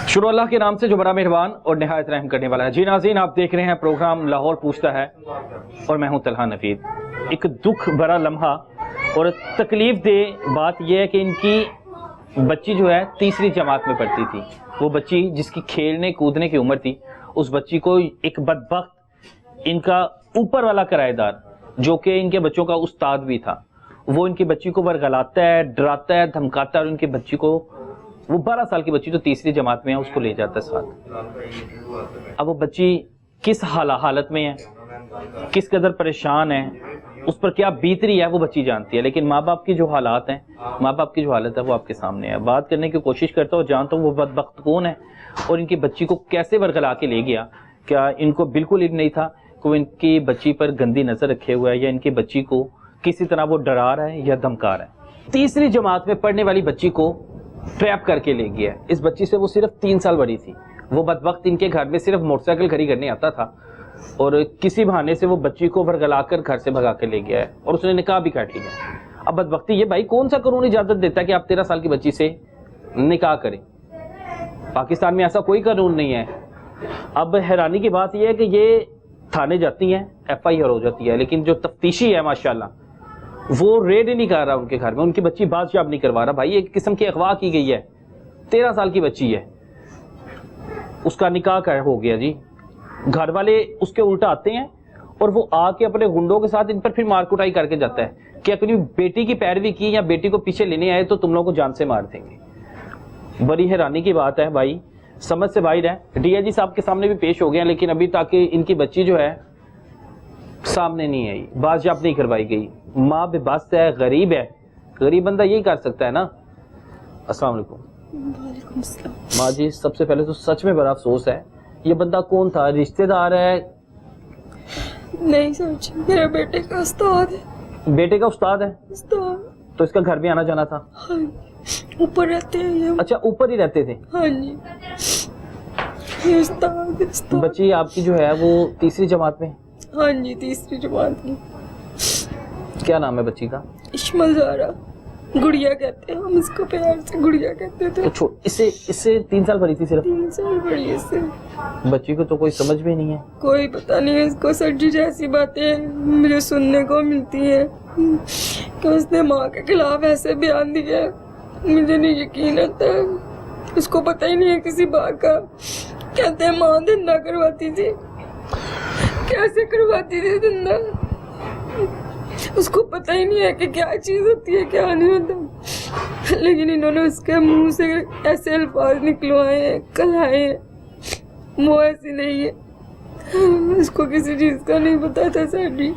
शुरू अल्लाह के नाम से जो बड़ा मेहरबान और निहायत रहम करने वाला है। जी नाज़रीन, आप देख रहे हैं प्रोग्राम लाहौर पूछता है और मैं हूं तलहा नफीद। एक दुख भरा लम्हा और तकलीफ दे बात यह है कि इनकी बच्ची जो है तीसरी जमात में पढ़ती थी। वो बच्ची जिसकी खेलने कूदने की उम्र थी, उस बच्ची को एक बदबख्त इनका ऊपर वाला किराएदार, जो कि इनके बच्चों का उस्ताद भी था, वो इनकी बच्ची को वर्गलाता है, डराता है, धमकाता है और इनकी बच्ची को, वो 12 साल की बच्ची जो तीसरी जमात में है, उसको ले जाता है साथ। अब वो बच्ची किस हालत में है, किस कदर परेशान है, उस पर क्या बीत रही है, वो बच्ची जानती है। लेकिन माँ बाप की जो हालात हैं, माँ बाप की जो हालत है, वो आपके सामने है। बात करने की कोशिश करता हूँ, जानता हूँ वो बदबख्त कौन है और इनकी बच्ची को कैसे वर्गला के ले गया। क्या इनको बिल्कुल इल्म नहीं था कि वो इनकी बच्ची पर गंदी नजर रखे हुआ है या इनकी बच्ची को किसी तरह वो डरा रहा है या धमका रहा है। तीसरी जमात में पढ़ने वाली बच्ची को ट्रैप करके ले गया। इस बच्ची से वो सिर्फ 3 साल बड़ी थी। वो बदबख्त इनके घर में सिर्फ मोटरसाइकिल खड़ी करने आता था और किसी बहाने से वो बच्ची को वर्गलाकर घर से भगा के ले गया है और उसने निकाह भी काट लिया। अब बदबख्ती ये, भाई कौन सा कानून इजाजत देता है कि आप 13 साल की बच्ची से निकाह करें? पाकिस्तान में ऐसा कोई कानून नहीं है। अब हैरानी की बात यह है कि ये थाने जाती हैं, FIR हो जाती है, लेकिन जो तफ्तीशी है माशाल्लाह वो रेड ही नहीं कर रहा उनके घर में, उनकी बच्ची बादशाह नहीं करवा रहा। भाई एक किस्म की अगवा की गई है, 13 साल की बच्ची है, उसका निकाह हो गया जी। घर वाले उसके उल्टा आते हैं और वो आके अपने गुंडों के साथ इन पर फिर मार कुटाई करके जाता है कि अपनी बेटी की पैरवी की या बेटी को पीछे लेने आए तो तुम लोगों को जान से मार देंगे। बड़ी हैरानी की बात है भाई, समझ से बाहर है। DIG साहब के सामने भी पेश हो गए, लेकिन अभी तक इनकी बच्ची जो है सामने नहीं आई, बादशाह नहीं करवाई गई। माँ बेबस है, गरीब है, गरीब बंदा यही कर सकता है ना। अस्सलाम वालेकुम। माँ जी, सबसे पहले तो सच में बड़ा अफसोस है, ये बंदा कौन था? रिश्तेदार है? नहीं सच, मेरे बेटे का उस्ताद है। बेटे का उस्ताद है? उस्ताद। तो इसका घर भी आना जाना था? हाँ, ऊपर रहते हैं ये। अच्छा, ऊपर ही रहते थे? हाँ जी, ये उस्ताद। बच्ची आपकी जो है वो तीसरी जमात में? हाँ जी, तीसरी जमात में। क्या नाम है बच्ची का? इश्मल ज़ारा, गुड़िया कहते हैं हम इसको, प्यार से गुड़िया कहते थे। तो इससे 3 साल बड़ी थी सिर्फ? 3 साल बड़ी है इससे। बच्ची को तो कोई समझ भी नहीं है, कोई पता नहीं है इसको। सच्ची जैसी बातें मुझे सुनने को मिलती है कि उसने माँ के खिलाफ ऐसे बयान दिया, मुझे नहीं यकीन आता। उसको पता ही नहीं है किसी बात का। कहते हैं माँ धंधा करवाती थी, कैसे करवाती थी धंधा, उसको पता ही नहीं है कि क्या चीज़ होती है क्या नहीं होता। लेकिन इन्होंने उसके मुंह से ऐसे अल्फाज निकलवाए हैं, कलाए हैं, वो ऐसी नहीं है। उसको किसी चीज़ का नहीं पता था सर जी।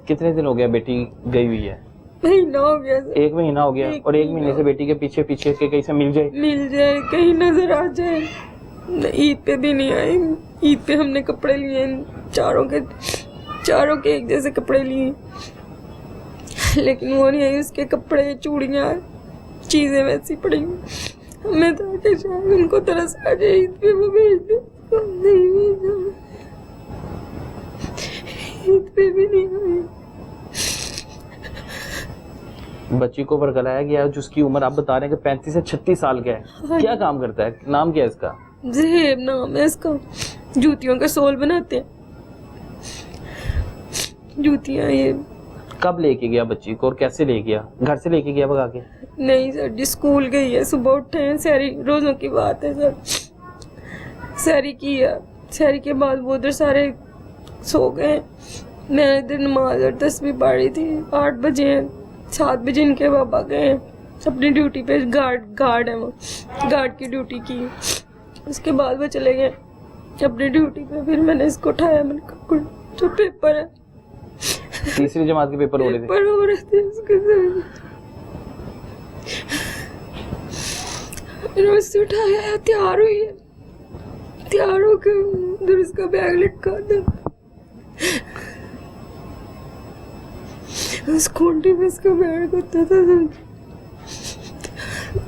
कितने दिन हो गया बेटी गई हुई है? महीना हो गया सर। 1 महीना हो गया। और 1 महीने से बेटी के पीछे पीछे के कहीं से मिल जाए, कहीं नजर आ जाए। ईद पे भी नहीं आई। ईद पे हमने कपड़े लिए, चारों के एक जैसे कपड़े लिए, लेकिन वो नहीं आई। उसके कपड़े, चूड़ियाँ, चीजें वैसी पड़ी। हमें था कि शायद उनको तरस आ जाए, ईद पे वो भेज दे। नहीं भेजा, ईद पे भी नहीं आई। बच्ची को वर्गलाया गया जिसकी उम्र आप बता रहे हैं कि 35 से 36 साल का है। हाँ, क्या काम करता है? नाम क्या है इसका? ज़हेब नाम है इसका। जूतियों का सोल बनाते हैं, जूतियाँ। ये कब लेके गया बच्ची को और कैसे ले गया? घर से लेके गया भगा के? नहीं सर जी, स्कूल गई है, सुबह उठे हैं, सहरी रोज़ों की बात है सर। सहरी की है, सहरी के बाद वो उधर सारे सो गए। मैं इधर नमाज और तस्बीह पढ़ रही थी। 8 बजे हैं, 7 बजे इनके बाबा गए अपनी ड्यूटी पे। गार्ड है वो, गार्ड की ड्यूटी की। उसके बाद वो चले गए अपनी ड्यूटी पे। फिर मैंने इसको उठाया, मैंने कहा जो पेपर है, तीसरी जमात के पेपर हो रहे थे उसके सर। मैंने उससे उठाया, तैयार हुई है, तैयार होकर उधर उसका बैग लटका था, उस खूंटी में उसका बैग होता था।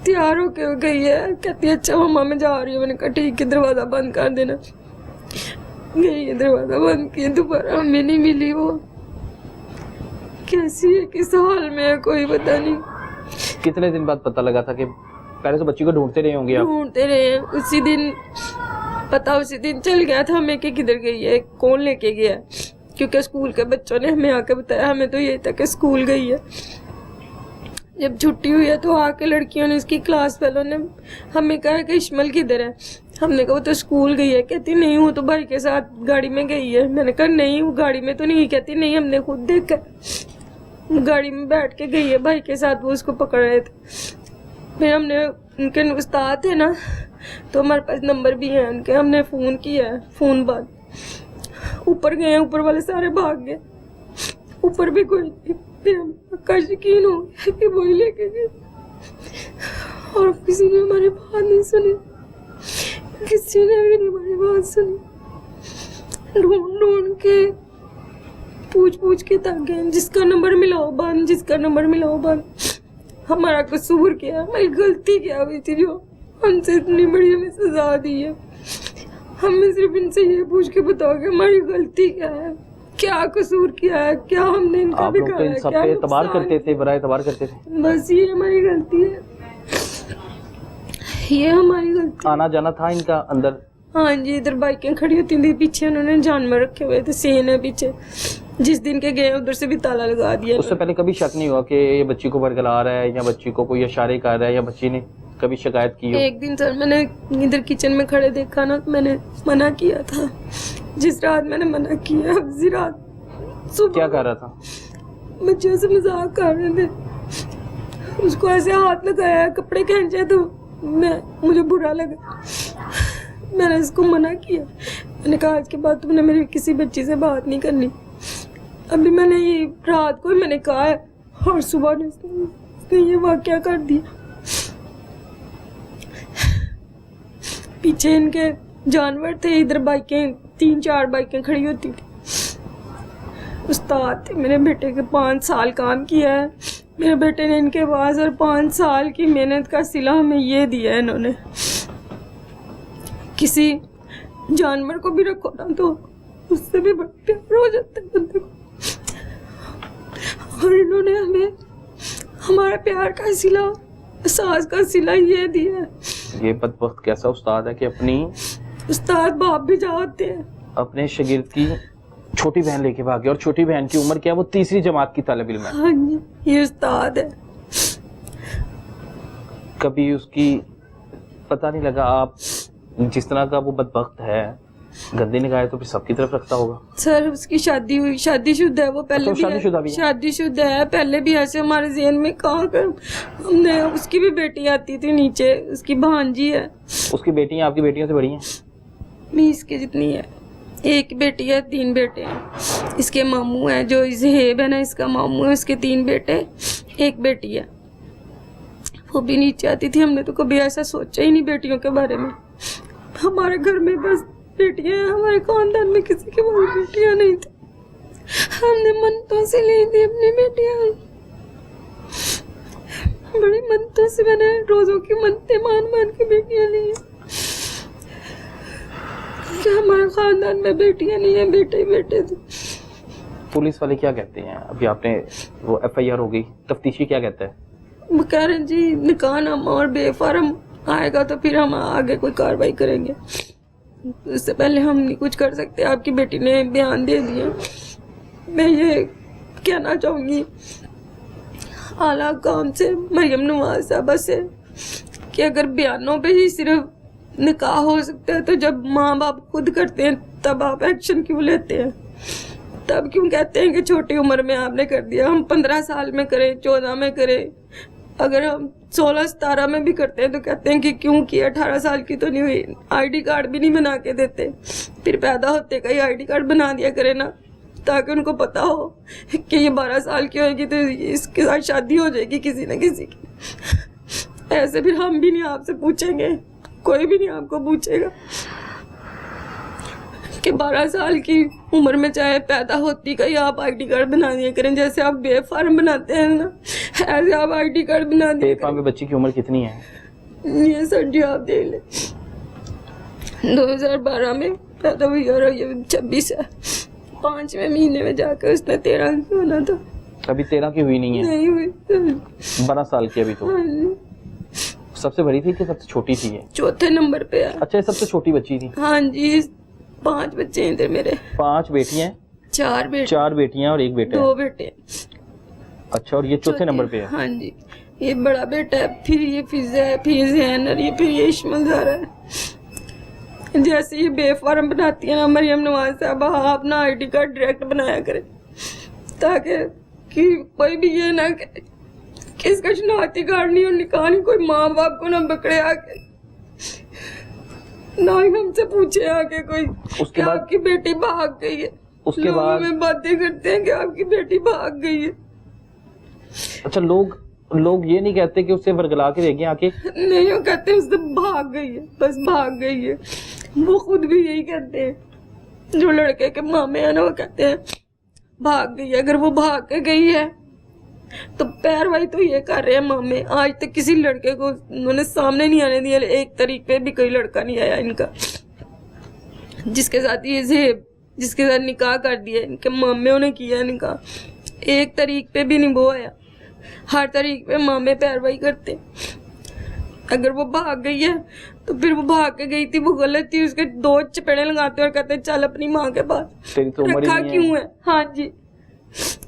तैयार होके गई है, कहती है अच्छा मम्मा मैं जा रही हूँ। मैंने कहा ठीक है, दरवाजा बंद कर देना। गई है, दरवाजा बंद किया, दोबारा हमें नहीं मिली। वो कैसी है, किस हाल में है, कोई पता नहीं। कितने दिन बाद पता लगा था कि पहले तो बच्ची को ढूंढते रहे होंगे आप? ढूंढते रहे, उसी दिन पता उसी दिन चल गया था हमें कि किधर गई है, कौन लेके गया है, क्योंकि स्कूल के बच्चों ने हमें आके बताया। हमें तो ये था कि स्कूल गई है। जब छुट्टी हुई है तो आके लड़कियों ने, इसकी क्लास वालों ने हमें कहा कि इश्मल किधर है। हमने कहा वो तो स्कूल गई है। कहती नहीं, वो तो भाई के साथ गाड़ी में गई है। मैंने कहा नहीं, वो गाड़ी में तो नहीं। कहती नहीं, हमने खुद देखा, गाड़ी में बैठ के गई है भाई के साथ, वो उसको पकड़ रहे थे। फिर हमने, उनके उस्ताद थे ना, तो हमारे पास नंबर भी है उनके, हमने फ़ोन किया है, फ़ोन बंद। ऊपर गए, ऊपर वाले सारे भाग गए, ऊपर भी कोई नहीं। फिर हम पक्का यकीन हो गया कि वही लेके गए, और किसी ने हमारी बात नहीं सुनी, किसी ने भी नहीं हमारी बात सुनी। ढूंढ ढूंढ के, पूछ पूछ के थक गए। जिसका नंबर मिलाओ बंद, जिसका नंबर मिलाओ बंद। हमारा कसूर क्या, हमारी गलती क्या हुई थी जो हमसे इतनी बड़ी हमें सजा दी है? हमें सिर्फ इनसे ये पूछ के बताओ कि हमारी गलती क्या है, क्या कसूर किया है, क्या हमने इनका बिगाड़ा है, क्या एतबार करते थे, बड़ा एतबार करते थे। बस ये हमारी गलती है, ये हमारी गलती। आना जाना था इनका अंदर? हाँ जी, इधर बाइकें खड़ी होती थी, पीछे उन्होंने जानवर रखे हुए थे, सेन है पीछे। जिस दिन के गए उधर से भी ताला लगा दिया। उससे पहले कभी शक नहीं हुआ कि ये बच्ची को बरगला रहा है या बच्ची को कोई इशारे कर रहा है या बच्ची ने कभी शिकायत की हो? एक दिन सर मैंने इधर किचन में खड़े देखा ना, मैंने मना किया था। जिस रात मैंने मना किया, उसी रात सुबह क्या कर रहा था? बच्चों से मजाक कर रहे थे, उसको ऐसे हाथ लगाया, कपड़े खींचे, तो मुझे बुरा लगा। मैंने इसको मना किया, मैंने कहा आज के बाद तुमने मेरी किसी बच्ची से बात नहीं करनी। अभी मैंने ये रात को मैंने कहा है, और सुबह ने इसने ये वाकया कर दिया। पीछे इनके जानवर थे, इधर बाइकें, 3-4 बाइकें खड़ी होती थी। उस्ताद थे मेरे बेटे के, 5 साल काम किया है मेरे बेटे ने इनके पास, और 5 साल की मेहनत का सिला हमें ये दिया है इन्होंने। किसी जानवर को भी रखो ना तो उससे भी बड़ा प्यार हो जाता है बंदे को, और इन्होंने हमें हमारा प्यार का सिला, एहसास का सिला ये दिया है। ये बदबख्त कैसा उस्ताद है कि अपनी, उस्ताद बाप भी चाहते हैं, अपने शागिर्द की छोटी बहन लेके भागे, और छोटी बहन की उम्र क्या है, वो 3री जमात की तालिब इल्म है। हाँ जी, ये उस्ताद है। कभी उसकी पता नहीं लगा, आप जिस तरह का वो बदबख्त है, गंदी निगाहें तो फिर सबकी तरफ रखता होगा? सर उसकी शादी हुई, शादीशुदा है वो, पहले भी शादीशुदा है, पहले भी ऐसे हमारे ज़हन में कहाँ कर हमने। उसकी भी बेटी आती थी नीचे, उसकी भांजी है। उसकी बेटियां आपकी बेटियों से बड़ी हैं? 20 के जितनी है। एक बेटी है, 3 बेटे हैं। इसके मामू हैं, जो जहेब है ना, इसका मामू है, उसके 3 बेटे, 1 बेटी है। वो भी नीचे आती थी। हमने तो कभी ऐसा सोचा ही नहीं बेटियों के बारे में। हमारे घर में बस बेटियां हैं, हमारे खानदान में किसी के पास बेटियां नहीं थी। हमने मनतों से ली थी अपनी बेटियां, बड़ी मनतों से, मैंने रोजों की मनते मान मान के बेटियां ली हैं। क्या हमारे खानदान में बेटियां नहीं है, बेटे ही बेटे थे। पुलिस वाले क्या कहते हैं? अभी आपने वो FIR हो गई, तफ्तीशी क्या कहता है? वो कह रहे हैं जी निकाहनामा और बेफार्म आएगा तो फिर हम आगे कोई कार्रवाई करेंगे, इससे पहले हम नहीं कुछ कर सकते। आपकी बेटी ने बयान दे दिया। मैं ये कहना चाहूँगी आला काम से, मरियम नवाज साहबा से, कि अगर बयानों पे ही सिर्फ निकाह हो सकता है तो जब माँ बाप खुद करते हैं तब आप एक्शन क्यों लेते हैं? तब क्यों कहते हैं कि छोटी उम्र में आपने कर दिया? हम 15 साल में करें, 14 में करें, अगर हम 16-17 में भी करते हैं तो कहते हैं कि क्यों किया, 18 साल की तो नहीं हुई। ID कार्ड भी नहीं बना के देते। फिर पैदा होते का ही ID कार्ड बना दिया करे ना, ताकि उनको पता हो कि ये 12 साल की होगी तो इसके साथ शादी हो जाएगी किसी न किसी की। ऐसे फिर हम भी नहीं आपसे पूछेंगे, कोई भी नहीं आपको पूछेगा कि 12 साल की उम्र में चाहे पैदा होती का ही आप ID कार्ड बना दिया करें। जैसे आप बेफार्म बनाते हैं ना, ऐसे आप ID कार्ड बना दिया। बेफार्म में बच्ची की उम्र कितनी है? ये सर जी आप देख लें, 2012 में पैदा हुई और ये 26 है। 5वें महीने में जाकर उसने 13 होना था। अभी 13 की हुई नहीं है? नहीं हुई। 12 साल की अभी तो। हाँ जी। सबसे बड़ी थी कि सबसे छोटी थी ये? चौथे नंबर पे है। अच्छा, ये सबसे छोटी बच्ची थी। हाँ जी, 5 बच्चे हैं इधर मेरे। 5 बेटियां? 4 बेटे। 4 बेटियां और 1 बेटा? 2 बेटे। अच्छा, और ये चौथे नंबर पे है? हाँ जी, ये बड़ा बेटा है, फिर ये फिजा है, फिर ये जैन और ये फिर ये इस्माइल ज़हरा है। जैसे ये बेफार्म बनाती है ना मरियम नवाज साहब, अपना ID कार्ड डायरेक्ट बनाया करे ताकि कि कोई भी ये ना कि इसका शनाख्ती कार्ड नहीं और निकाह नहीं, कोई माँ बाप को ना पकड़े आके, ना ही हमसे पूछे आके कोई उसके बाद आपकी बेटी भाग गई है। उसके बाद में बातें करते हैं कि आपकी बेटी भाग गई है। अच्छा, लोग ये नहीं कहते कि उसे वर्गला के देंगे आके? नहीं, वो कहते हैं उससे भाग गई है, बस भाग गई है। वो खुद भी यही कहते हैं, जो लड़के के मामे हैं ना, वो कहते हैं भाग गई है। अगर वो भाग के गई है तो पैरवाई तो ये कर रहे हैं मामे। आज तक किसी लड़के को उन्होंने सामने नहीं आने दिया। 1 तारीख पे भी कोई लड़का नहीं आया इनका, जिसके साथ ये जिसके साथ निकाह कर दिया इनके मामे ने किया निकाह। 1 तारीख पे भी नहीं वो आया। हर तारीख पे मामे पैरवाई करते। अगर वो भाग गई है तो फिर वो भाग के गई थी, वो गलत थी, उसके 2 चपेड़े लगाते और कहते चल अपनी माँ के पास। तेरी तो उम्र ही रखा नहीं क्यों है। है? हाँ जी,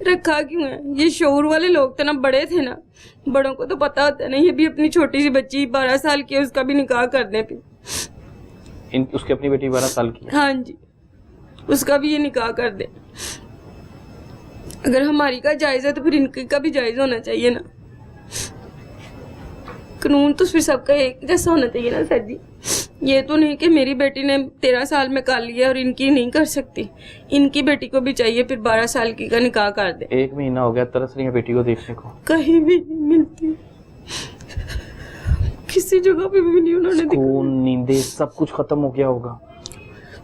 रखा क्यों है? ये शऊर वाले लोग थे ना, बड़े थे ना, बड़ों को तो पता होता है ना। ये भी अपनी छोटी सी बच्ची 12 साल की है, उसका भी निकाह कर दें फिर। उसकी अपनी बेटी 12 साल की है? हाँ जी, उसका भी ये निकाह कर दे। अगर हमारी का जायज है तो फिर इनकी का भी जायज होना चाहिए ना। कानून तो फिर सबका एक जैसा होना चाहिए ना सर जी। ये तो नहीं कि मेरी बेटी ने 13 साल में कर लिया और इनकी नहीं कर सकती। इनकी बेटी को भी चाहिए फिर 12 साल की का निकाह कर दे। 1 महीना हो गया, तरस रही है बेटी को देखने को। कहीं भी नहीं मिलती, किसी जगह पे भी नहीं उन्होंने खून, नींदें सब कुछ खत्म हो गया होगा।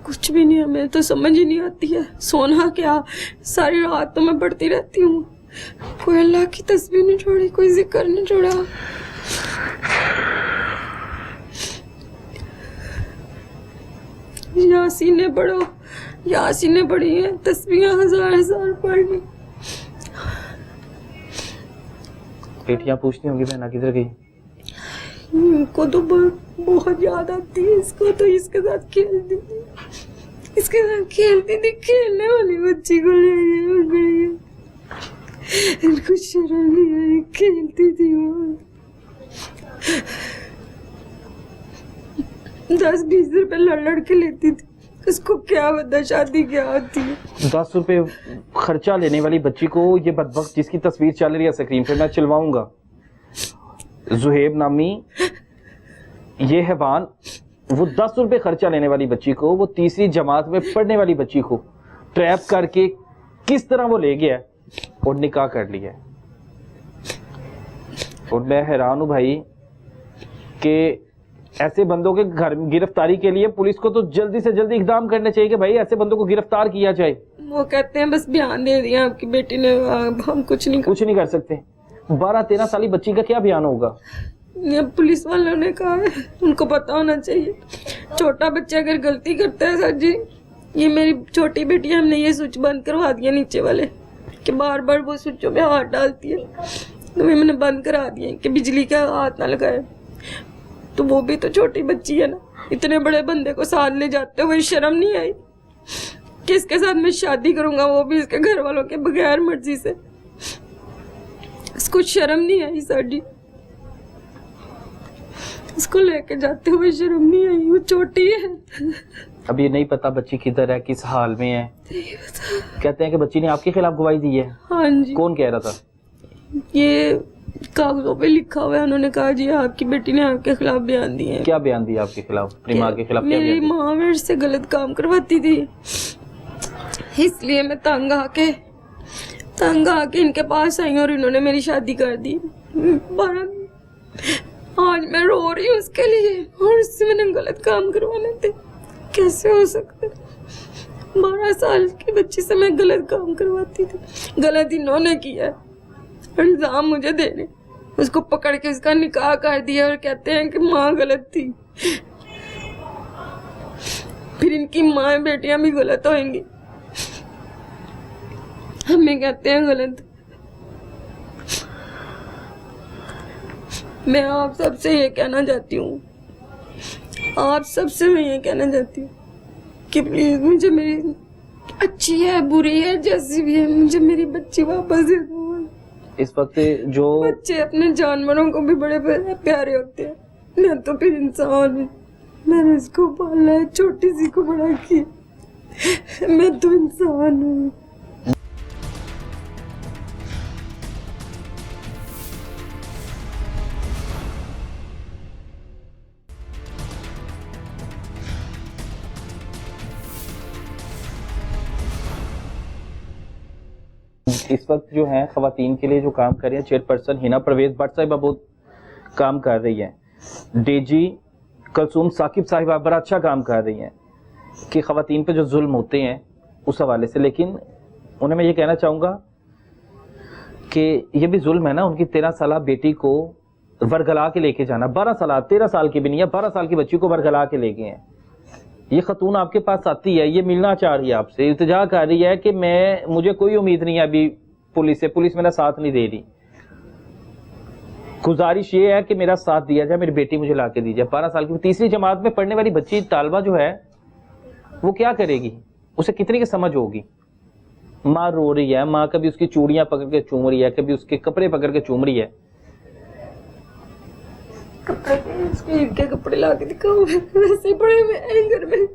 कुछ भी नहीं। हमें तो समझ ही नहीं आती है, सोना क्या। सारी रात तो मैं पढ़ती रहती हूँ, कोई अल्लाह की तस्बीह नहीं छोड़ी, कोई जिक्र नहीं छोड़ा। यासीने पढ़ो, यासीने पढ़ी है, तस्बीह 1000 पढ़ ली। बेटियां पूछती होंगी बहना किधर गई? इनको तो बहुत याद आती है। इसको तो इसके साथ खेलती थी, इसके साथ खेलती थी। खेलने वाली बच्ची को ले गई। इनको शर्म नहीं आई, खेलती थी वो। 10-20 रुपए लड़ के लेती थी। उसको क्या पता शादी क्या होती है। 10 रुपए खर्चा लेने वाली बच्ची को ये बदबख्त जिसकी तस्वीर चल रही है स्क्रीन पे, मैं चिलवाऊंगा। जुहेब नामी ये हैवान, वो 10 रुपए खर्चा लेने वाली बच्ची को, वो 3री जमात में पढ़ने वाली बच्ची को ट्रैप करके किस तरह वो ले गया और निकाह कर लिया। और मैं हैरान हूं भाई कि ऐसे बंदों के घर गिरफ्तारी के लिए पुलिस को तो जल्दी से जल्दी इकदाम करने चाहिए कि भाई ऐसे बंदों को गिरफ्तार किया जाए। वो कहते हैं बस बयान दे दिया आपकी बेटी ने, हम कुछ नहीं कर सकते। 12-13 साली बच्ची का क्या बयान होगा? ये पुलिस वालों ने कहा है, उनको पता होना चाहिए। छोटा बच्चा अगर गलती करता है सर जी, ये मेरी छोटी बेटी है, हमने ये स्विच बंद करवा दिया नीचे वाले कि बार बार वो स्विचों में हाथ डालती है, तो मैंने बंद करा दिए कि बिजली का हाथ ना लगाए। तो वो भी तो छोटी बच्ची है ना, इतने बड़े बंदे को साथ ले जाते हुए शर्म नहीं आई कि इसके साथ मैं शादी करूंगा, वो भी इसके घर वालों के बगैर मर्जी से। इसको शर्म नहीं आई सर जी, इसको लेके जाते हुए शर्म नहीं आई। वो छोटी है, अब ये नहीं पता बच्ची किधर है, किस हाल में है। कहते हैं कि बच्ची ने आपके खिलाफ गवाही दी है। हाँ जी। कौन कह रहा था? ये कागजों पे लिखा हुआ है, उन्होंने कहा जी आपकी बेटी ने आपके खिलाफ बयान दिए। क्या बयान दिया आपके खिलाफ? अपनी माँ के खिलाफ? मेरी माँ मेरे से गलत काम करवाती थी, इसलिए मैं तंग आके इनके पास आई और इन्होंने मेरी शादी कर दी। आज मैं रो रही हूँ उसके लिए, और उससे मैंने गलत काम करवाने थे। कैसे हो सकता? 12 साल की बच्ची से मैं गलत काम करवाती थी। गलत इन्होंने किया, इल्जाम मुझे दे रहे, उसको पकड़ के उसका निकाह कर दिया और कहते हैं कि माँ गलत थी। फिर इनकी माँ बेटियां भी गलत होंगी, हमें कहते हैं गलत। मैं आप सबसे ये कहना चाहती हूँ, आप सबसे मैं ये कहना चाहती हूँ कि प्लीज मुझे मेरी अच्छी है बुरी है जैसी भी है, मुझे मेरी बच्ची वापस दे दो। इस वक्त जो बच्चे अपने जानवरों को भी बड़े प्यारे होते हैं, मैं तो फिर इंसान हूँ, मैंने इसको पाला है, छोटी सी को बड़ा किया, मैं तो इंसान हूँ। इस वक्त जो है खवातीन के लिए जो काम कर रही है चेयरपर्सन हिना परवेज भट्ट साहिबा बहुत काम कर रही है, डेजी कलसूम साकिब साहिबा बड़ा अच्छा काम कर रही हैं कि खवातीन पे जो जुल्म होते हैं उस हवाले से। लेकिन उन्हें मैं ये कहना चाहूँगा कि ये भी जुल्म है ना, उनकी 13 साल बेटी को वरगला के लेके जाना, 12 साल 13 साल की भी नहीं है, 12 साल की बच्ची को वरगला के लेके हैं। ये खतून आपके पास आती है, ये मिलना चाह रही है आपसे, इल्तिजा कर रही है कि मुझे कोई उम्मीद नहीं है अभी पुलिस से, पुलिस मेरा साथ नहीं दे रही, गुजारिश ये है कि मेरा साथ दिया जाए, मेरी बेटी मुझे ला के दीजिए। 12 साल की 3री जमात में पढ़ने वाली बच्ची तालबा जो है वो क्या करेगी, उसे कितनी की समझ होगी। माँ रो रही है, माँ कभी उसकी चूड़ियां पकड़ के चूम रही है, कभी उसके कपड़े पकड़ के चूम रही है। उसके ईद के कपड़े ला के दिखाओ, वैसे ही पड़े हुए एंगर में।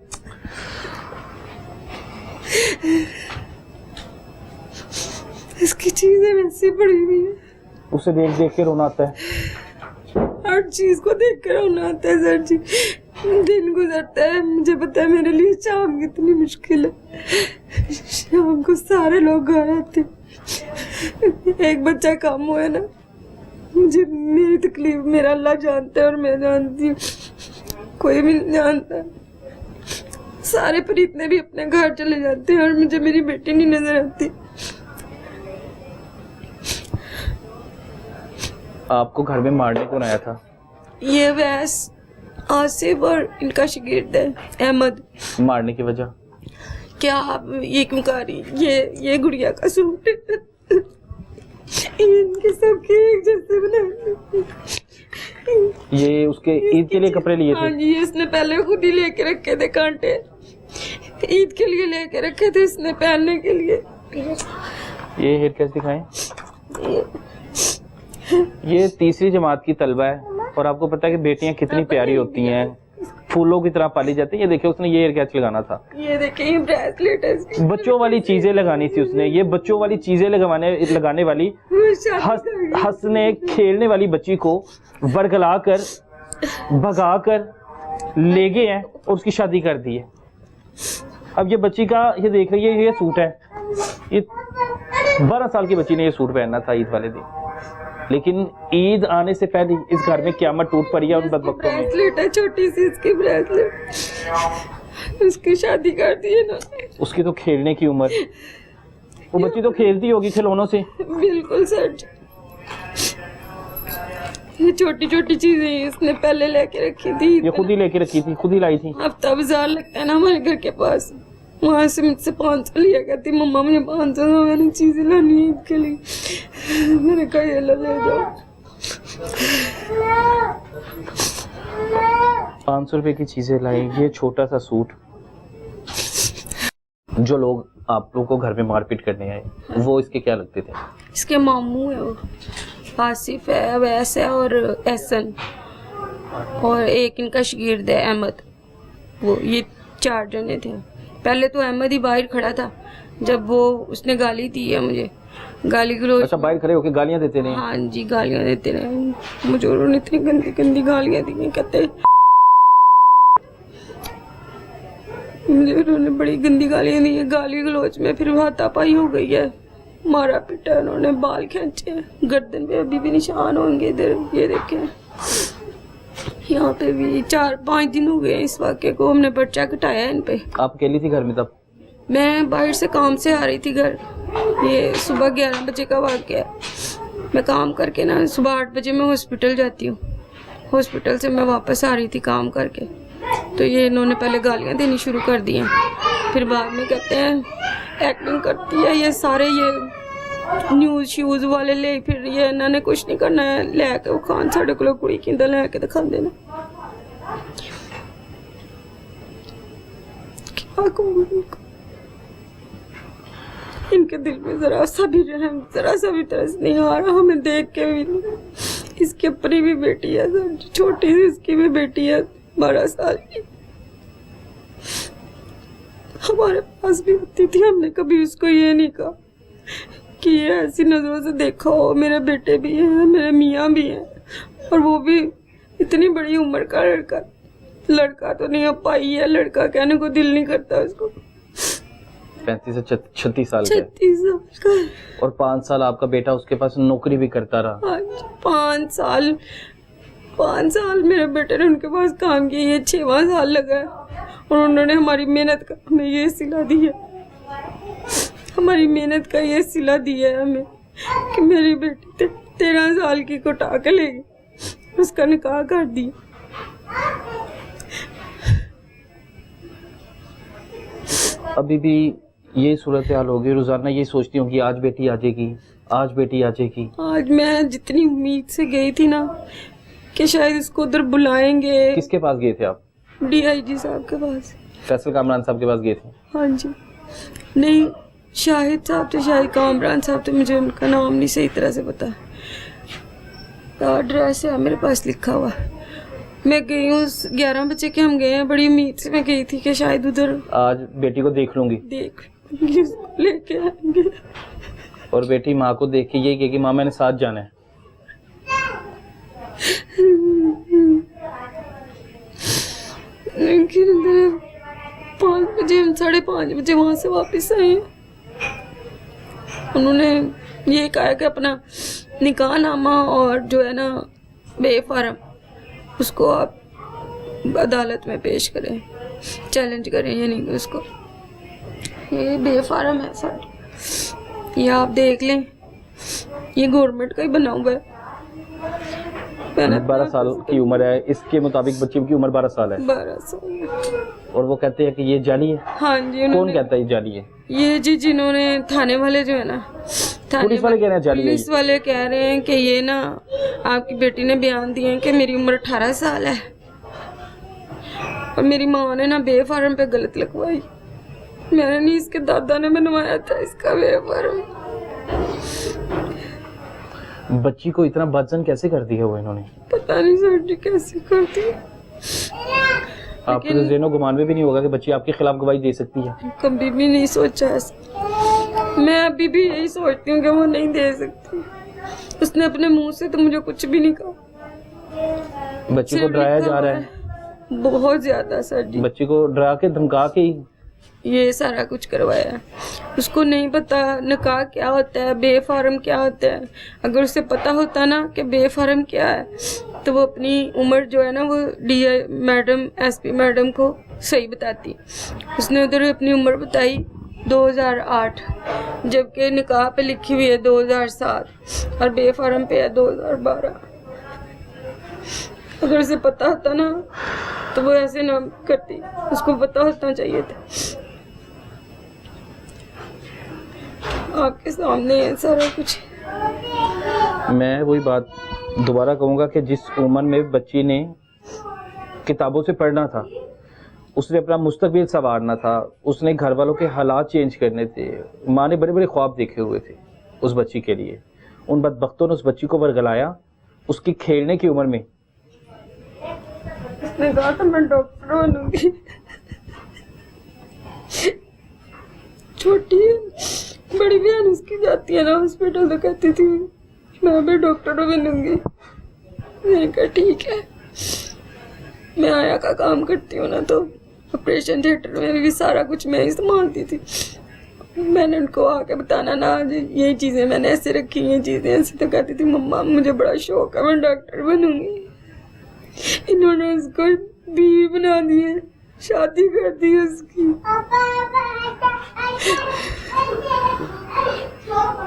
इसकी चीजें वैसे पड़ी हुई है, उसे देख देख के रोना आता है, हर चीज को देख कर रोना आता है सर जी। दिन गुजरता है, मुझे पता है मेरे लिए शाम कितनी मुश्किल है, शाम को सारे लोग घर आते, एक बच्चा कम हुआ है ना, मुझे मेरी तकलीफ मेरा अल्लाह जानता है और मैं जानती हूँ, कोई भी नहीं जानता। सारे परितने भी अपने घर चले जाते हैं और मुझे मेरी बेटी नहीं नजर आती। आपको घर में मारने कौन आया था? ये वैस आसिफ और इनका शागिर्द है अहमद। मारने की वजह क्या आप ये क्यों कह रही? ये गुड़िया का सूट इनके सबके एक जैसे बनाए, ये उसके ईद के लिए कपड़े लिए थे? हाँ जी, इसने पहले खुद ही लेके रखे थे कांटे, ईद के लिए लेके रखे थे इसने पहनने के लिए। ये हेयर कैसे दिखाएं? ये 3री जमात की तलबा है और आपको पता है कि बेटियां कितनी प्यारी होती हैं, फूलों की तरह पाली जाती है। ये देखिए उसने ये हेयर कैच लगाना था, ये देखिए ये ब्रेसलेट है इसकी। बच्चों वाली चीजें लगानी थी उसने, ये बच्चों वाली चीजें लगाने वाली हंसने खेलने वाली बच्ची को वरगला कर भगा कर ले गए हैं और उसकी शादी कर दी है। अब ये बच्ची का ये देख रही है, ये सूट है, ये 12 साल की बच्ची ने ये सूट पहनना था ईद वाले दिन, लेकिन ईद आने से पहले इस घर में क़यामत टूट पड़ी है उन बदबख्तों में। ब्रेसलेट है छोटी सी इसकी ब्रेसलेट, उसकी शादी कर दी है ना। उसकी तो खेलने की उम्र, वो बच्ची तो खेलती होगी खिलौनों से। बिल्कुल सर, ये छोटी छोटी चीजें इसने पहले लेके रखी थी, ये खुद ही लेके रखी थी, खुद ही लाई थी। हफ्ता बाजार लगता है ना हमारे घर के पास, वहाँ से मुझसे 500 लिया करती, मम्मा मुझे 500 दो, मैंने चीजें लानी है इसके लिए, मैंने कहा ये ले जाओ। 500 रुपए की चीजें लाई, ये छोटा सा सूट। जो लोग आप लोगों को घर में मारपीट करने आए वो इसके क्या लगते थे? इसके मामू है, वो आसिफ है, अवैस है और एहसन, और एक इनका शागिर्द है अहमद। वो ये 4 जने थे। पहले तो अहमद ही बाहर खड़ा था, जब वो उसने गाली दी है मुझे, गाली गलोच। अच्छा, बाहर खड़े होके गालियां देते रहे? हाँ जी, गालियां देते रहे मुझे, उन्होंने इतनी गंदी गंदी गालियां दी हैं, कहते मुझे उन्होंने बड़ी गंदी गालियां दी है। गाली गलोच में फिर हाथापाई हो गई है, मारा पीटा, उन्होंने बाल खींचे, गर्दन पे अभी भी निशान होंगे, इधर ये देखें, यहाँ पे भी 4-5 दिन हो गए इस वाक़े को, हमने पर्चा कटाया है इन पे। आप अकेली थी घर में तब? मैं बाहर से काम से आ रही थी घर, ये सुबह 11 बजे का वाक़या है। मैं काम करके ना सुबह 8 बजे मैं हॉस्पिटल जाती हूँ, हॉस्पिटल से मैं वापस आ रही थी काम करके, तो ये इन्होंने पहले गालियाँ देनी शुरू कर दी हैं, फिर बाद में कहते हैं एक्टिंग करती है, ये सारे ये न्यूज़ शूज़ वाले ले फिर ये इन्होंने कुछ नहीं करना है, लैके वो खान साढ़े को कुड़ी किंदा लैके दिखाते ना। क्या कहूँ इनको? इनके दिल में जरा सा भी रहम, जरा सा भी तरस नहीं आ रहा हमें देख के भी नहीं। इसकी अपनी भी बेटी है, छोटी सी इसकी भी बेटी है 12 साल की, हमारे पास भी होती थी। हमने कभी उसको ये नहीं कहा कि ये ऐसी नजरों से देखा हो। मेरे बेटे भी हैं, मेरे मियाँ भी हैं, और वो भी इतनी बड़ी उम्र का लड़का तो नहीं, अब पाई है, लड़का कहने को दिल नहीं करता उसको। 35 से 36 साल का 36 साल का है। और 5 साल आपका बेटा उसके पास नौकरी भी करता रहा। हाँ, 5 साल मेरे बेटे ने उनके पास काम किया, ये 6वां साल लगा है, और उन्होंने हमारी मेहनत का हमें ये सिला दी है, हमारी मेहनत का ये सिला दिया है हमें कि मेरी बेटी 13 साल की को उठा के लेगी, उसका निकाह कर दिया। अभी भी ये सूरत हाल होगी, रोजाना ये सोचती हूँ कि आज बेटी आ जाएगी, आज बेटी आ जाएगी। आज मैं जितनी उम्मीद से गई थी ना कि शायद इसको उधर बुलाएंगे। किसके पास गए थे आप? DIG साहब के पास। फैसल कामरान साहब के पास गए थे? हाँ जी, नहीं शाहिद साहब थे, शाहिद कामरान साहब थे, मुझे उनका नाम नहीं सही तरह से पता। एड्रेस है मेरे पास लिखा हुआ। मैं गई हूँ 11 बजे के, हम गए हैं, बड़ी उम्मीद से मैं गई थी कि शायद उधर आज बेटी को देख लूंगी, लेके आएंगे। और बेटी माँ को देख के यही कहेगी माँ मैंने साथ जाना है। लेकिन 5 बजे, हम 5:30 बजे वहाँ से वापस आए। उन्होंने ये कहा कि अपना निकाह नामा और जो है ना बेफारम, उसको आप अदालत में पेश करें, चैलेंज करें, ये नहीं कि उसको, ये बेफारम है सर, ये आप देख लें, ये गवर्नमेंट का ही बना हुआ है। 12 साल की उम्र है, इसके मुताबिक बच्ची की उम्र 12 साल है। 12 साल। और वो कहते हैं कि ये जाली है। हाँ जी। कौन कहता है ये जाली है? ये जी जिन्होंने थाने वाले जो है ना, पुलिस वाले कह रहे हैं जाली है। पुलिस वाले कह रहे हैं कि ये ना आपकी बेटी ने बयान दिए हैं कि मेरी उम्र 18 साल है, और मेरी माँ ने ना बेफारम पे गलत लिखवाई। मैंने नहीं, इसके दादा ने बनवाया था इसका बेफारम। बच्ची को इतना बदजन कैसे कर दिया वो इन्होंने? पता नहीं सर जी कैसे कर दिया। आपको तो ज़हनो गुमान में भी नहीं होगा कि बच्ची आपके खिलाफ गवाही दे सकती है? कभी भी नहीं सोचा ऐसा। मैं अभी भी यही सोचती हूँ कि वो नहीं दे सकती। उसने अपने मुंह से तो मुझे कुछ भी नहीं कहा। बच्ची को डराया जा रहा है बहुत ज्यादा सर जी। बच्ची को डरा के धमका के ही ये सारा कुछ करवाया। उसको नहीं पता निकाह क्या होता है, बेफारम क्या होता है। अगर उसे पता होता ना कि बेफारम क्या है, तो वो अपनी उम्र जो है ना वो DI मैडम, SP मैडम को सही बताती। उसने उधर अपनी उम्र बताई 2008, जबकि निकाह पे लिखी हुई है 2007 और बेफारम पे है 2012। अगर उसे पता होता ना तो वो ऐसे ना करती, उसको पता होना चाहिए था। आपके सामने है सारा कुछ। मैं वही बात दोबारा कहूँगा कि जिस उम्र में बच्ची ने किताबों से पढ़ना था, उसने अपना मुस्तकबिल संवारना था, उसने घर वालों के हालात चेंज करने थे, माँ ने बड़े बड़े ख्वाब देखे हुए थे उस बच्ची के लिए। उन बदबख्तों ने उस बच्ची को वर्गलाया उसकी खेलने की उम्र में। उसने कहा था मैं डॉक्टर बनूंगी। छोटी बड़ी बहन उसकी जाती है ना हॉस्पिटल, तो कहती थी मैं भी डॉक्टर बनूंगी। मैंने कहा ठीक है। मैं आया का काम करती हूँ ना, तो ऑपरेशन थिएटर में भी सारा कुछ मैं ही संभालती थी। मैंने उनको आके बताना ना ये चीज़ें मैंने ऐसे रखी, ये चीज़ें ऐसे, तो कहती थी मम्मा मुझे बड़ा शौक है, मैं डॉक्टर बनूंगी। इन्होंने उसको बीवी बना दी है, शादी कर दी उसकी।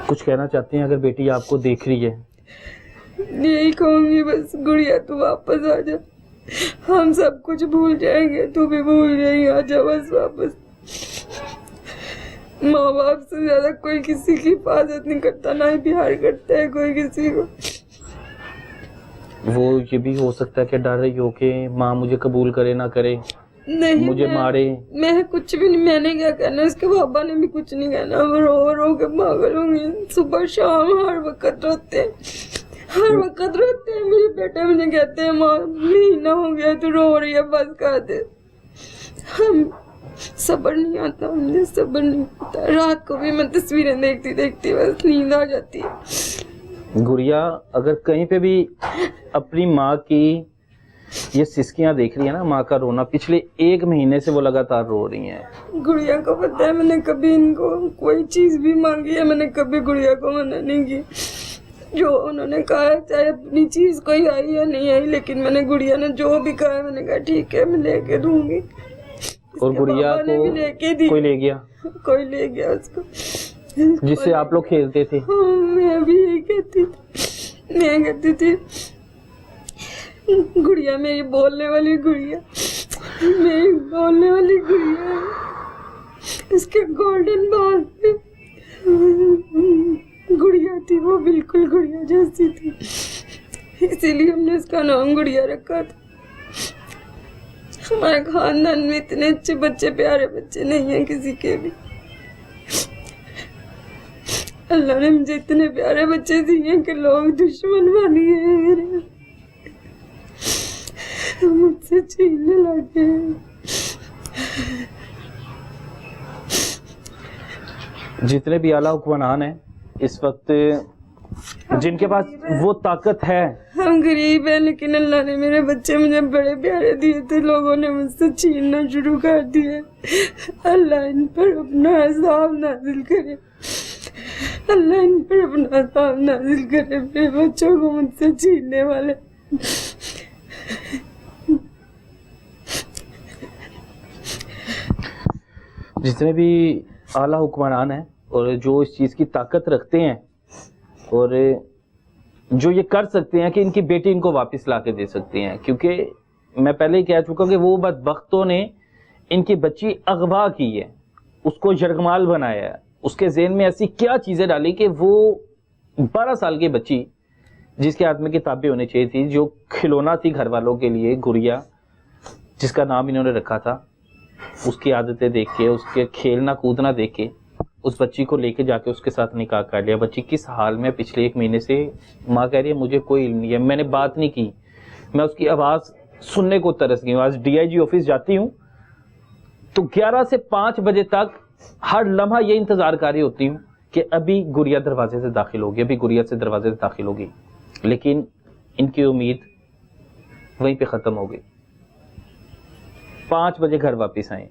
कुछ कहना चाहती हैं अगर बेटी आपको देख रही है? यही कहूँगी बस, गुड़िया तू वापस आ जा, हम सब कुछ भूल जाएंगे, तू भी भूल जाएगी, आ जा बस वापस। माँ बाप से ज्यादा कोई किसी की हिफाजत नहीं करता, ना ही प्यार करता है कोई किसी को। वो ये भी हो सकता है कि डर रही हो कि माँ मुझे कबूल करे ना करे, नहीं मुझे मारे। मैं कुछ भी नहीं, मैंने क्या कहना, उसके पापा ने भी कुछ नहीं कहना। वो रो रो के पागल होंगे, सुबह शाम हर वक्त रोते हैं, हर वक्त रोते हैं। मेरे बेटे मुझे कहते हैं माँ महीना हो गया तू रो रही है, बस कर दे। हम सब्र नहीं आता, मुझे सब्र नहीं आता। रात को भी मैं तस्वीरें देखती देखती बस नींद आ जाती है। गुड़िया अगर कहीं पे भी अपनी माँ की ये सिसकियां देख रही है ना, माँ का रोना, पिछले 1 महीने से वो लगातार रो रही हैं। गुड़िया को पता है मैंने कभी इनको कोई चीज भी मांगी है, मैंने कभी गुड़िया को मना नहीं की। जो उन्होंने कहा चाहे अपनी चीज कोई आई या नहीं आई, लेकिन मैंने गुड़िया ने जो भी कहा मैंने कहा ठीक है मैं लेके दूंगी। और गुड़िया को लेके दी, कोई ले गया, कोई ले गया उसको, जिससे आप लोग खेलते थे। हाँ, मैं भी यही कहती थी, मैं कहती थी गुड़िया मेरी बोलने वाली गुड़िया, मेरी बोलने वाली गुड़िया है। उसके गोल्डन बाल पे गुड़िया थी, वो बिल्कुल गुड़िया जैसी थी, इसीलिए हमने उसका नाम गुड़िया रखा था। हमारे खानदान में इतने अच्छे बच्चे, प्यारे बच्चे नहीं हैं किसी के भी। अल्लाह ने मुझे इतने प्यारे बच्चे दिए कि लोग दुश्मन बन गए हैं मेरे, मुझसे छीनने लगे। जितने भी आला हुक्मरान हैं इस वक्त, जिनके पास वो ताकत है, हम गरीब हैं लेकिन अल्लाह ने मेरे बच्चे मुझे बड़े प्यारे दिए थे, लोगों ने मुझसे छीनना शुरू कर दिए। अल्लाह इन पर अपना अज़ाब नाज़िल करे, अल्लाह इन पर अपना अज़ाब नाज़िल करे, मेरे बच्चों को मुझसे छीनने वाले। जितने भी आला हुक्मरान हैं और जो इस चीज़ की ताकत रखते हैं और जो ये कर सकते हैं कि इनकी बेटी इनको वापस ला के दे सकती हैं, क्योंकि मैं पहले ही कह चुका कि वो बदबख्तों ने इनकी बच्ची अगवा की है, उसको यरगमाल बनाया है, उसके ज़हन में ऐसी क्या चीज़ें डाली कि वो 12 साल की बच्ची जिसके हाथ में किताबें होनी चाहिए थी, जो खिलौना थी घर वालों के लिए, गुड़िया जिसका नाम इन्होंने रखा था, उसकी आदतें देख के, उसके खेलना कूदना देख के उस बच्ची को लेके जाके उसके साथ निकाह कर लिया। बच्ची किस हाल में पिछले 1 महीने से, माँ कह रही है मुझे कोई इल्म नहीं है, मैंने बात नहीं की, मैं उसकी आवाज़ सुनने को तरस गई हूँ। आज DIG ऑफिस जाती हूँ तो 11 से 5 बजे तक हर लम्हा ये इंतज़ार कर रही होती हूँ कि अभी गुड़िया दरवाजे से दाखिल होगी, अभी गुड़िया से दरवाजे से दाखिल होगी, लेकिन इनकी उम्मीद वहीं पे ख़त्म हो गई। 5 बजे घर वापस आए,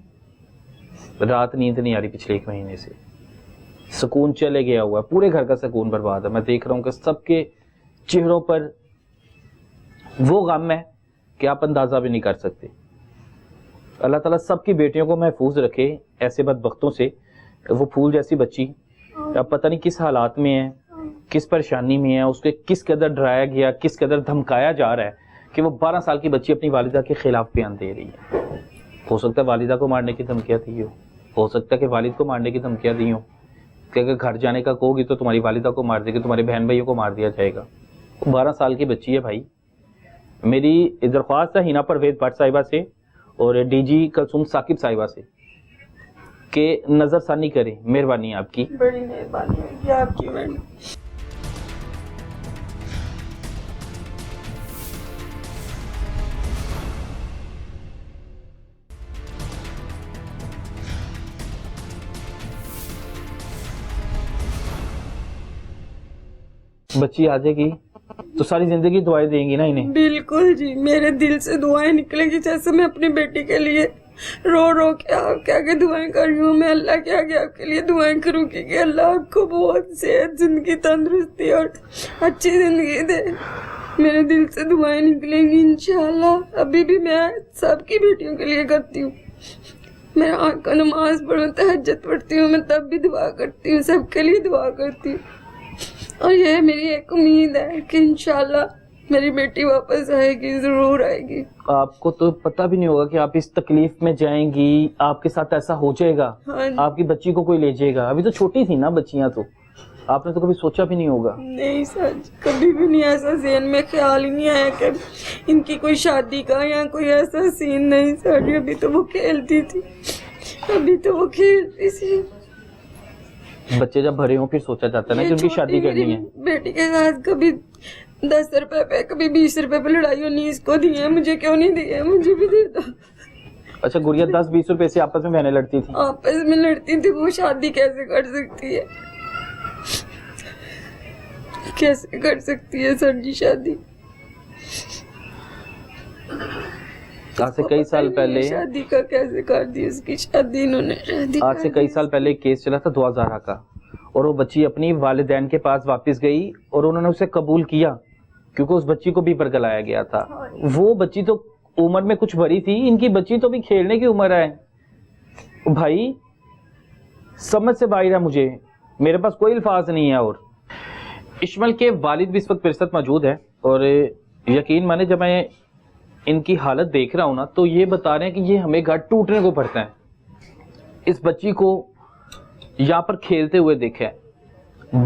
रात नींद नहीं आ रही पिछले 1 महीने से, सुकून चले गया हुआ है, पूरे घर का सुकून बर्बाद है। मैं देख रहा हूँ कि सबके चेहरों पर वो गम है कि आप अंदाज़ा भी नहीं कर सकते। अल्लाह ताला सबकी बेटियों को महफूज रखे ऐसे बदबख्तों से। वो फूल जैसी बच्ची अब पता नहीं किस हालात में है, किस परेशानी में है, उसके किस कदर डराया गया, किस कदर धमकाया जा रहा है कि वो 12 साल की बच्ची अपनी वालिदा के खिलाफ बयान दे रही है। हो सकता है वालिदा को मारने की धमकियाँ दी हो सकता है कि वालिद को मारने की धमकियाँ दी हो कि अगर घर जाने का कहोगी तो तुम्हारी वालिदा को मार देगी, तुम्हारे बहन भाइयों को मार दिया जाएगा। 12 साल की बच्ची है भाई। मेरी दरख्वास्त है हिना परवेज भट्ट साहिबा से और DG कुलसुम साकिब साहिबा से कि नज़रसानी करें, मेहरबानी आपकी, बड़ी मेहरबानी आपकी मैडम। बच्ची आ जाएगी तो सारी जिंदगी दुआएं देंगी ना इन्हें? बिल्कुल जी, मेरे दिल से दुआएं निकलेगी, जैसे मैं अपनी बेटी के लिए रो रो के आपके आगे दुआएं कर रही हूँ, मैं अल्लाह के आगे आपके लिए दुआएं करूँगी कि अल्लाह आपको बहुत सेहत, जिंदगी, तंदुरुस्ती और अच्छी जिंदगी दे। मेरे दिल से दुआएं निकलेंगी इंशाल्लाह। अभी भी मैं सबकी बेटियों के लिए करती हूँ, मैं आँख का नमाज पढ़ूँ, तहज्जुद पढ़ती हूँ, मैं तब भी दुआ करती हूँ, सबके लिए दुआ करती हूँ। और ये मेरी एक उम्मीद है कि इंशाल्लाह मेरी बेटी वापस आएगी, जरूर आएगी। आपको तो पता भी नहीं होगा कि आप इस तकलीफ में जाएंगी, आपके साथ ऐसा हो जाएगा। हाँ जी। आपकी बच्ची को कोई ले जाएगा। अभी तो छोटी थी ना बच्चियां, तो आपने तो कभी सोचा भी नहीं होगा। नहीं सर, कभी भी नहीं ऐसा ज़हन में ख्याल ही नहीं आया कि इनकी कोई शादी का या कोई ऐसा सीन नहीं सर। अभी तो वो खेलती थी, अभी तो वो खेलती थी। बच्चे जब भरे हों फिर सोचा जाता है ना कि उनकी शादी करनी है। बेटी के साथ कभी 10 रुपए पे, कभी 20 रुपए पे लड़ाई होनी, इसको दिए, मुझे क्यों नहीं दिए, मुझे भी दे दो। अच्छा, गुड़िया 10-20 रुपए से आपस में बहनें लड़ती थी? आपस में लड़ती थी। वो शादी कैसे कर सकती है, कैसे कर सकती है सर जी शादी? आज से कई साल पहले शादी का कैसे कर दी उसकी शादी इन्होंने, शादी आज से कई साल पहले एक केस चला था 2000 का, और वो बच्ची अपनी वालिदैन के पास वापस गई और उन्होंने उसे कबूल किया क्योंकि उस बच्ची को भी बरगलाया गया था। वो बच्ची तो उम्र में कुछ बड़ी थी, इनकी बच्ची तो भी खेलने की उम्र है। भाई समझ से बाहर है, मुझे मेरे पास कोई अल्फाज नहीं है। और इश्मल के वालिद भी इस वक्त मेरे साथ मौजूद है और यकीन माने जब मैं इनकी हालत देख रहा हूं ना, तो ये बता रहे हैं कि ये हमें घर टूटने को पड़ता है। इस बच्ची को यहाँ पर खेलते हुए देखा है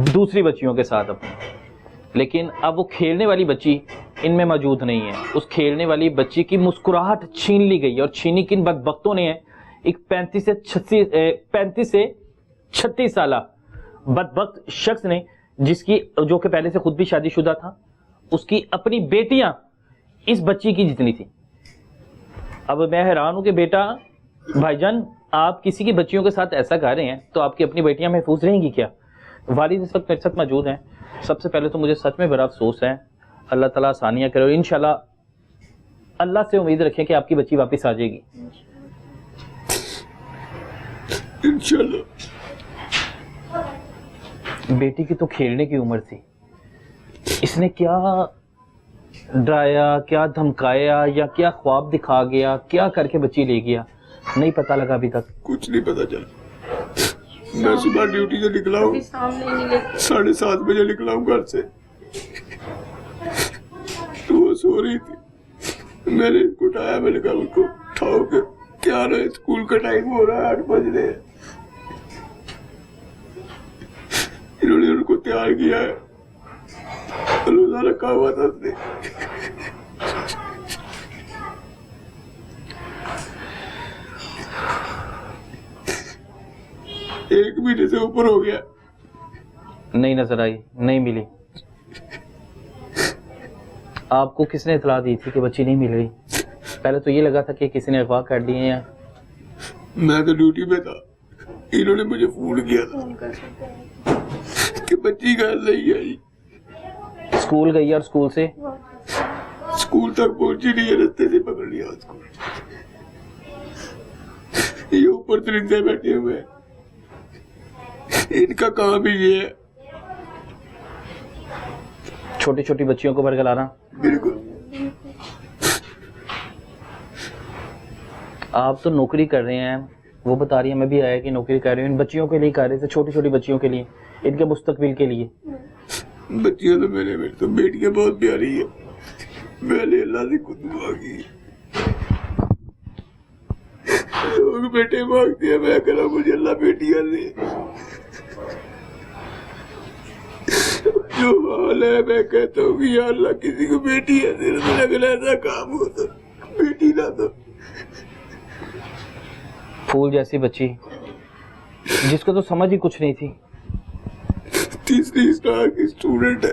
दूसरी बच्चियों के साथ अपने, लेकिन अब वो खेलने वाली बच्ची इनमें मौजूद नहीं है। उस खेलने वाली बच्ची की मुस्कुराहट छीन ली गई, और छीनी किन बदबख्तों ने है? एक 35 से 36 साल बदबख्त शख्स ने, जिसकी जो कि पहले से खुद भी शादीशुदा था, उसकी अपनी बेटियां इस बच्ची की जितनी थी। अब मैं हैरान हूं कि बेटा भाईजान, आप किसी की बच्चियों के साथ ऐसा कर रहे हैं तो आपकी अपनी बेटियां महफूज रहेंगी क्या? वालिद इस वक्त मेरे साथ मौजूद हैं। सबसे पहले तो मुझे सच में बड़ा अफसोस है। अल्लाह ताला आसानियां करे और इंशाल्लाह अल्लाह से उम्मीद रखें कि आपकी बच्ची वापस आ जाएगी इंशाल्लाह। बेटी की तो खेलने की उम्र थी, इसने क्या डराया, क्या धमकाया, या क्या ख्वाब दिखा गया, क्या करके बच्ची ले गया, नहीं पता लगा अभी तक। कुछ नहीं पता चला। मैं सुबह ड्यूटी से निकला हूँ, 7:30 बजे निकला हूँ घर से, तो वो सो रही थी। मैंने इसको उठाया, मैंने कहा उसको उठाओ के क्या रहे, स्कूल का टाइम हो रहा है, 8 बज रहे हैं। इन्होंने उनको तैयार किया है, रोजा रखा हुआ था उसने। एक महीने से ऊपर हो गया, नहीं नजर आई, नहीं मिली। आपको किसने इतला दी थी कि बच्ची नहीं मिल रही? पहले तो ये लगा था कि किसी ने अगवा कर दी है। या मैं तो ड्यूटी में था, इन्होंने मुझे फोन किया था कि बच्ची घर नहीं आई। स्कूल गई और स्कूल से स्कूल तक पहुंची नहीं है, रास्ते से पकड़ लिया उसको। ये ऊपर दरिंदे बैठे हुए हैं, इनका काम ही ये है। छोटी छोटी बच्चियों को बरगलाना। बिल्कुल। आप तो नौकरी कर रहे हैं, वो बता रही है मैं भी आया कि नौकरी कर रही हूँ। इन बच्चियों के लिए कर रहे थे, छोटी छोटी बच्चियों के लिए, इनके मुस्तकबिल के लिए। बच्चियां तो मेरे तो बेटियां बहुत प्यारी है, मैंने अल्लाह से खुद दुआ की। लोग बेटे मांगते हैं, मैं कह रहा हूं मुझे अल्लाह बेटियां दे। जो हाल है मैं कहता हूँ कि या अल्लाह किसी को बेटियां दे, अगर ऐसा काम हो तो बेटी ना दो। फूल जैसी बच्ची जिसको तो समझ ही कुछ नहीं थी। 3री स्टार की स्टूडेंट है।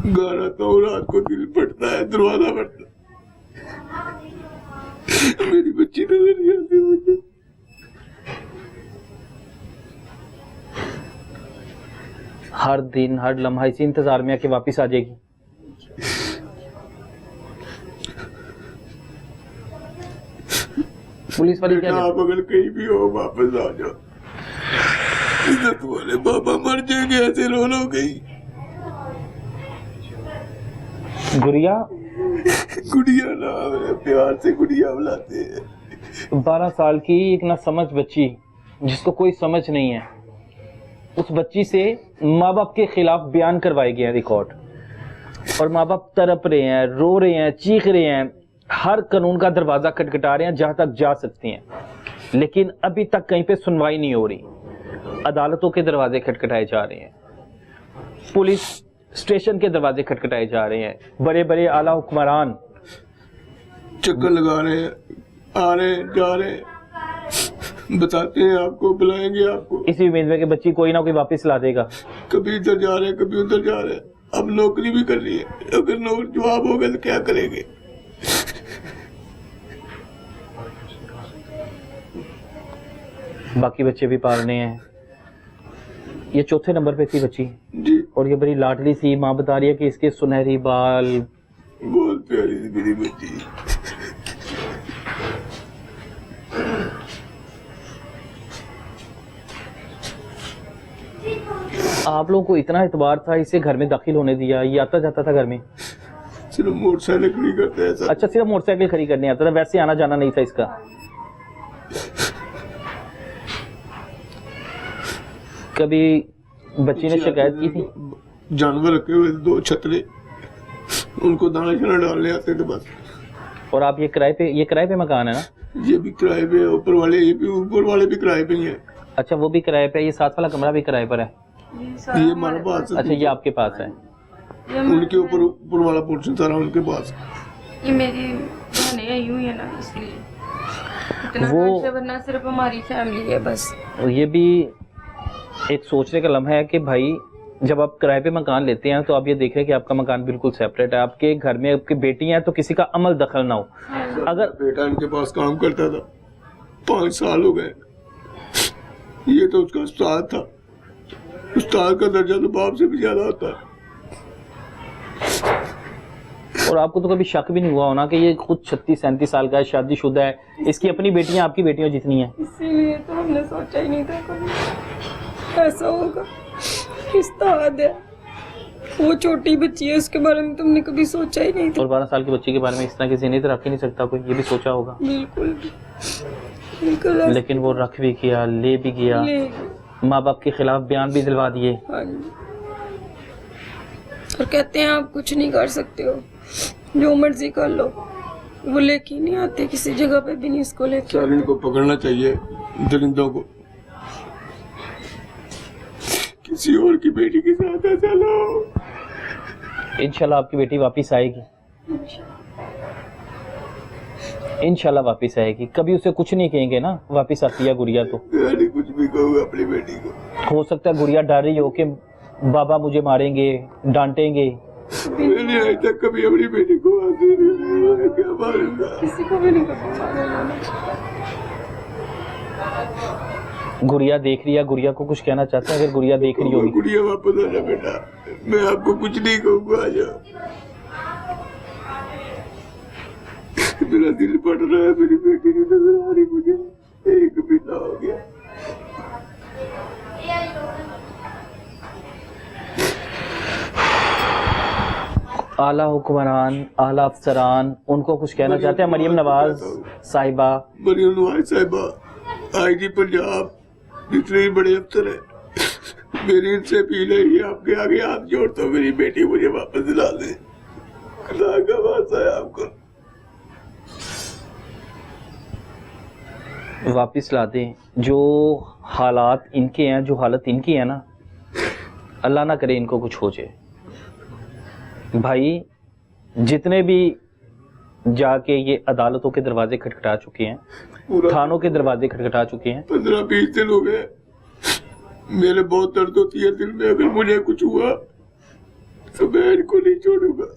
गाना तो रात को दिल फटता है, दरवाजा फटता है। मेरी बच्ची नजर नहीं आती मुझे। हर दिन हर लम्हा इसी इंतजार में आके वापिस आ जाएगी। पुलिस वाले क्या आप अगर कहीं भी हो वापस आ जाओ, इज्जत वाले बाबा मर जाएंगे, ऐसे रो लो गई। गुड़िया गुड़िया नाम है, प्यार से गुड़िया बुलाते हैं। 12 साल की एक ना समझ बच्ची जिसको कोई समझ नहीं है, उस बच्ची से माँ बाप के खिलाफ बयान करवाए गए हैं रिकॉर्ड, और माँ बाप तड़प रहे हैं, रो रहे हैं, चीख रहे हैं, हर कानून का दरवाज़ा खटखटा रहे हैं जहाँ तक जा सकती हैं, लेकिन अभी तक कहीं पे सुनवाई नहीं हो रही। अदालतों के दरवाजे खटखटाए जा रहे हैं, पुलिस स्टेशन के दरवाजे खटखटाए जा रहे हैं, बड़े बड़े आला हुक्मरान चक्कर लगा रहे हैं, आ रहे हैं, जा रहे हैं, बताते हैं आपको, बुलाएंगे आपको, इसी उम्मीद में कि बच्ची कोई ना कोई वापस ला देगा। कभी इधर जा रहे हैं, कभी उधर जा रहे हैं। अब नौकरी भी कर रही है, अगर नौकरी जवाब होगा तो क्या करेंगे? बाकी बच्चे भी पालने हैं। ये चौथे नंबर पे थी बच्ची जी, और ये बड़ी लाडली सी। माँ बता रही है कि इसके सुनहरी बाल, बहुत प्यारी थी मेरी बेटी। आप लोगों को इतना एतबार था इसे घर में दाखिल होने दिया? ये आता जाता था घर में? सिर्फ मोटरसाइकिल खड़ी करते हैं सर। अच्छा, सिर्फ मोटरसाइकिल खड़ी करने आता था, वैसे आना जाना नहीं था इसका? कभी बच्ची ने शिकायत की थी? जानवर रखे हुए 2 छतरे, उनको दाना शाना डालने आते थे बस। और आप ये किराए पे मकान है ना? ये भी किराए पे है, ऊपर वाले भी किराए पे ही है। अच्छा, वो भी किराए पे है, ये साथ वाला कमरा भी किराए पर है? ये हमारे पास है। अच्छा, ये आपके पास है? उनके ऊपर वाला पोर्शन सारा उनके पास। ये मेरी बहनें आई हुई है ना, इसलिए इतना वो- खर्चा, वरना सिर्फ हमारी फैमिली है बस। और ये भी एक सोचने का लम्हा है कि भाई जब आप किराए पे मकान लेते हैं तो आप ये देख रहे हैं कि आपका मकान बिल्कुल सेपरेट है, आपके घर में आपकी बेटी है तो किसी का अमल दखल ना हो। अगर बेटा इनके पास काम करता था, 5 साल हो गए। ये तो उसका उस्ताद था, उस्ताद का दर्जा तो बाप से भी ज्यादा होता है। और आपको तो कभी शक भी नहीं हुआ होना कि ये खुद 36-37 साल का है, शादीशुदा है, इसकी अपनी बेटियां आपकी बेटियों जितनी हैं? इसीलिए तो हमने सोचा ही नहीं था कभी ऐसा होगा। उस्ताद है, वो छोटी बच्ची है, उसके बारे में तुमने कभी सोचा ही नहीं था। और 12 साल की बच्ची के बारे में इस तरह की ज़हनियत रख ही नहीं सकता कोई, ये भी सोचा होगा। बिल्कुल बिल्कुल लेकिन वो रख भी किया, ले भी गया, माँ बाप के खिलाफ बयान भी दिलवा दिए। हाँ जी। और कहते हैं आप कुछ नहीं कर सकते हो, जो मर्जी कर लो। वो लेके नहीं आते किसी जगह पे भी नहीं इसको लेके। सर इनको पकड़ना चाहिए, दरिंदों को। किसी और की बेटी के साथ ऐसा लो। इंशाल्लाह आपकी बेटी वापस आएगी, इंशाल्लाह वापस आएगी। कभी उसे कुछ नहीं कहेंगे ना, वापस आती है गुड़िया तो। यानी कुछ भी कहूँ अपनी बेटी को। हो सकता है गुड़िया डर रही हो कि बाबा मुझे मारेंगे, डांटेंगे। मैंने आज तक कभी अपनी बेटी को आंसू नहीं दिए, क्या मारूंगा? किसी को भी नहीं कभी मारेगा। गुड़िया देख रही है, गुड़िया को कुछ कहना चाहते हैं? अगर गुड़िया देख रही होगी, गुड़िया वापस आ जा बेटा, मैं आपको कुछ नहीं कहूँगा, आ जाओ। मेरा दिल पड़ रहा है, मेरी बेटी नहीं नजर आ रही मुझे, एक महीना हो गया। आला हुक्मरान, आला अफसरान उनको कुछ कहना चाहते हैं? मरियम नवाज साहिबा, मरियम नवाज साहिबा, आईजी पंजाब, जितने भी बड़े अफसर हैं, मेरी इनसे अपील है कि आपके आगे हाथ जोड़ता हूँ, मेरी बेटी मुझे वापस दिला दें। खुदा का वास्ता है आपको, वापस ला दें। जो हालात इनके हैं, जो हालत इनकी है ना, अल्लाह ना करे इनको कुछ हो जाए। भाई जितने भी जाके ये अदालतों के दरवाजे खटखटा चुके हैं, थानों के दरवाजे खटखटा चुके हैं, 15-20 दिन हो गए। मेरे बहुत दर्द होती है दिल में, अगर मुझे कुछ हुआ तो मैं इनको नहीं छोड़ूंगा।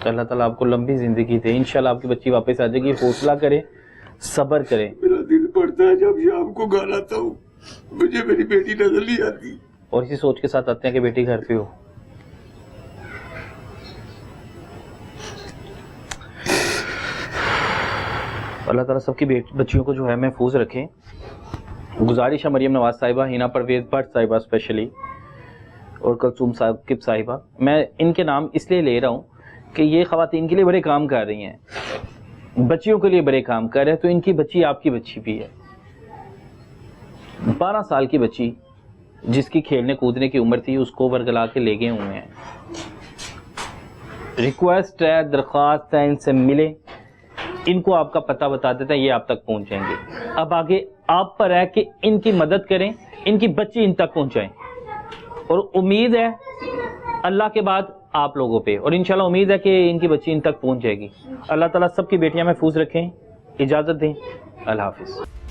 अल्लाह ताला आपको लंबी जिंदगी दे, इंशाल्लाह आपकी बच्ची वापस आ जाएगी। हौसला करें, सब्र करें। मेरा दिल पड़ता है जब शाम को घर आता हूँ, मुझे मेरी बेटी नजर नहीं आती। और इसी सोच के साथ आते हैं कि बेटी घर पे हो। अल्लाह ताला सबकी बच्चियों को जो है महफूज रखें। गुजारिश है मरियम नवाज साहिबा, हिना परवेज भट्ट साहिबा स्पेशली, और कलसूम साकिब साहिबा, मैं इनके नाम इसलिए ले रहा हूँ कि ये ख़वातीन के लिए बड़े काम कर रही हैं, बच्चियों के लिए बड़े काम कर रहे हैं। तो इनकी बच्ची आपकी बच्ची भी है, 12 साल की बच्ची जिसकी खेलने कूदने की उम्र थी उसको वर्गला के ले गए हुए हैं। रिक्वेस्ट है, दरख्वास्त है, इनसे मिले, इनको आपका पता बता देते हैं, ये आप तक पहुंच जाएंगे। अब आगे आप पर है कि इनकी मदद करें, इनकी बच्ची इन तक पहुंचाएं, और उम्मीद है अल्लाह के बाद आप लोगों पे, और इंशाल्लाह उम्मीद है कि इनकी बच्ची इन तक पहुंच जाएगी। अल्लाह ताला सबकी बेटियां महफूज रखें। इजाज़त दें, अल्लाह हाफिज़।